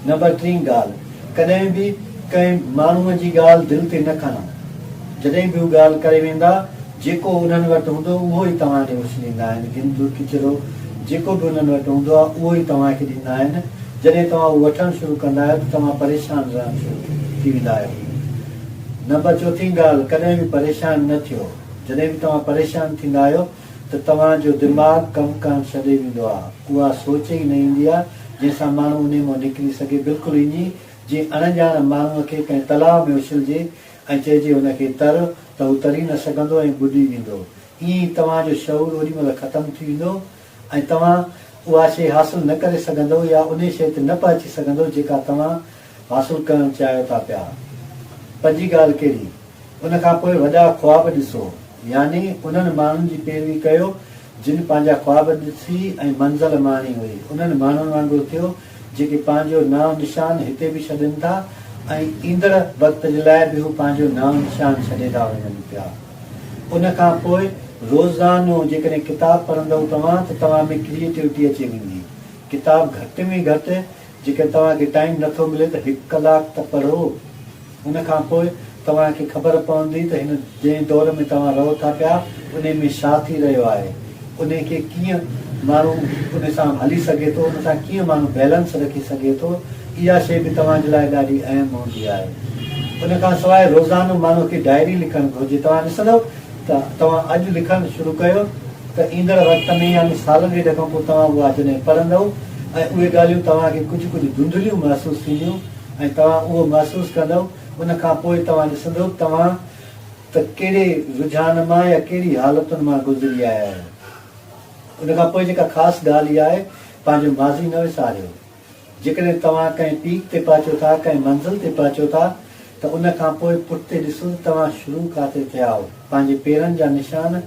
Number 3 ॻाल्हि, कॾहिं बि कंहिं माण्हूअ जी ॻाल्हि दिलि ते न खणो। जॾहिं बि उहा ॻाल्हि करे वेंदा, जेको उन्हनि वटि हूंदो उहो ई तव्हां ॾे उछलींदा आहिनि। गिंदु किचिरो जेको बि उन्हनि वटि हूंदो आहे उहो ई तव्हांखे ॾींदा आहिनि। जॾहिं तव्हां उहो वठणु शुरू कंदा आहियो त तव्हां परेशान रहणु शुरू थी वेंदा आहियो। नंबर 4 ॻाल्हि, कॾहिं बि परेशान न थियो। जॾहिं बि तव्हां परेशान थींदा आहियो त तव्हांजो दिमाग़ कमु करणु छॾे वेंदो आहे। उहा सोच ई न ईंदी आहे जंहिंसां माण्हू उन मां निकिरी सघे। बिल्कुलु ईअं जीअं अणॼाण माण्हूअ खे कंहिं तलाउ में उछलिजे ऐं चइजे हुनखे तर त हू तरी न सघंदो ऐं बुॾी वेंदो। ईअं ई तव्हांजो शऊर ओॾी महिल ख़तमु थी वेंदो ऐं तव्हां उहा शइ हासिलु न करे सघंदो या उन शइ ते न पहुची सघंदो जेका तव्हां हासिलु करणु चाहियो था पिया। 5 ॻाल्हि कहिड़ी, उनखां पोइ वॾा ख्वाब ॾिसो, यानी उन्हनि माण्हुनि जी पैरवी कयो जिन पंहिंजा ख्वाब ॾिसी ऐं मंज़िल माणी हुई। उन्हनि माण्हुनि वांगुरु थियो जेके पंहिंजो नाम निशान हिते बि छॾनि था ऐं ईंदड़ वक़्त जे लाइ बि हू पंहिंजो नाम निशान छॾे था वञनि पिया। उनखां पोइ रोज़ानो जेकॾहिं किताबु पढ़ंदव तव्हां त तव्हां में क्रिएटिविटी अची वेंदी। किताबु घटि में घटि जेके तव्हांखे टाइम नथो मिले त 1 कलाक त पढ़ो। उनखां पोइ तव्हांखे ख़बर पवंदी त हिन जंहिं दौर में तव्हां रहो था पिया उन में छा थी रहियो आहे, उन खे कीअं माण्हू उन सां हली सघे थो, उन सां कीअं माण्हू बैलेंस रखी सघे थो। इहा शइ बि तव्हांजे लाइ ॾाढी अहम हूंदी आहे। उनखां सवाइ रोज़ानो माण्हू खे डायरी लिखणु घुरिजे। तव्हां ॾिसंदव त तव्हां अॼु लिखणु शुरू कयो त ईंदड़ वक़्त में यानी साल ॾेढ खां पोइ तव्हां उहा जॾहिं पढ़ंदव ऐं उहे ॻाल्हियूं तव्हांखे कुझु धुंधलियूं महसूसु थींदियूं ऐं तव्हां उहो महसूसु कंदव। उनखां पोइ तव्हां ॾिसंदव तव्हां त कहिड़े रुझान मां या कहिड़ी हालतुनि मां गुज़री आया आहियो। उनखां पोइ जेका ख़ासि ॻाल्हि इहा आहे, पंहिंजो माज़ी न विसारियो। जेकॾहिं तव्हां कंहिं पीक ते पहुचो था, कंहिं मंज़िल ते पहुचो था त उनखां पोइ पुठिते ॾिसो तव्हां शुरू किथे थिया हो। पंहिंजे पेरनि जा निशान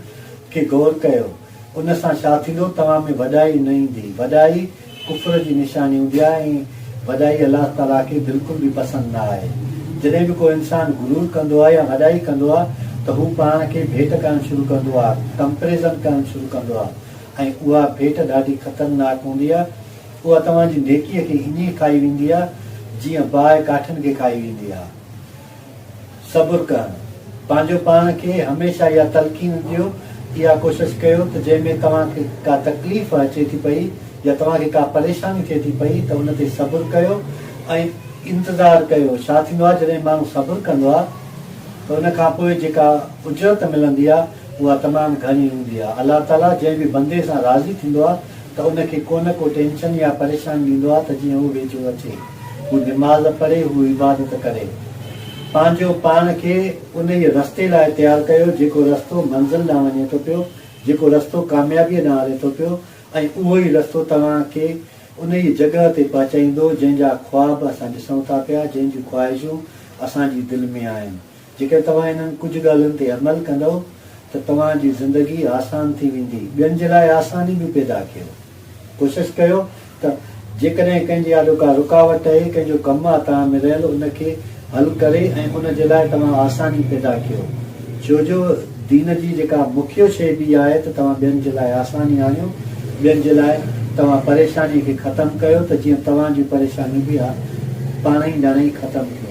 खे गौर कयो। उन सां छा थींदो, तव्हां में वॾाई न ईंदी। वॾाई कुफर जी निशानी हूंदी आहे ऐं वॾाई अलाह ताला खे बिल्कुलु बि पसंदि न आहे। जॾहिं बि को इंसानु गुरूर कंदो आहे या वॾाई कंदो आहे त हू पाण खे भेट करणु शुरू कंदो आहे, कंपेरिज़न करणु शुरू कंदो आहे ऐं उहा भेट ॾाढी ख़तरनाक हूंदी आहे। उहा तव्हांजी नेकीअ खे ईअं खाई वेंदी आहे जीअं बाहि काठियुनि खे खाई वेंदी आहे। सब्र करणु, पंहिंजो पाण खे हमेशह इहा तलक़ीन ॾियो, इहा कोशिशि कयो त जंहिंमें तव्हांखे का तकलीफ़ अचे थी पई या तव्हांखे का परेशानी थिए थी पई त उन ते सब्र कयो ऐं इंतज़ारु कयो। छा थींदो आहे, जॾहिं माण्हू सब्र कंदो आहे त उनखां पोइ जेका उजरत मिलंदी आहे उहा तमामु घणी हूंदी आहे। अलाह ताला जंहिं बि बंदे सां राज़ी थींदो आहे त उनखे को न को टेंशन या परेशानी ॾींदो आहे त जीअं हू वेझो अचे, हू निमाज़ पढ़े, हू इबादत करे। पंहिंजो पाण खे उन ई रस्ते लाइ तयारु कयो जेको रस्तो मंज़िल ॾांहुं वञे थो पियो, जेको रस्तो कामयाबीअ ॾांहुं हले थो पियो ऐं उहो ई रस्तो तव्हांखे उन ई जॻह ते पहुचाईंदो जंहिंजा ख्वाब असां ॾिसूं था पिया, जंहिंजूं ख़्वाहिशूं असांजी दिलि में आहिनि। जेके तव्हां इन्हनि कुझु ॻाल्हियुनि ते अमल कंदव त तव्हांजी ज़िंदगी आसान थी वेंदी। ॿियनि जे लाइ आसानी बि पैदा कयो। कोशिशि कयो त जेकॾहिं कंहिंजी आॾो का रुकावट आहे, कंहिंजो कमु आहे तव्हां में रहियल, उनखे हल करे ऐं उन जे लाइ तव्हां आसानी पैदा कयो। छो जो दीन जी जेका मुख्य शइ बि आहे त तव्हां ॿियनि जे लाइ आसानी आणियो, ॿियनि जे लाइ तव्हां परेशानी खे ख़तमु कयो त जीअं तव्हांजी परेशानी बि आहे पाण ई ॼाणे ई ख़तमु थी।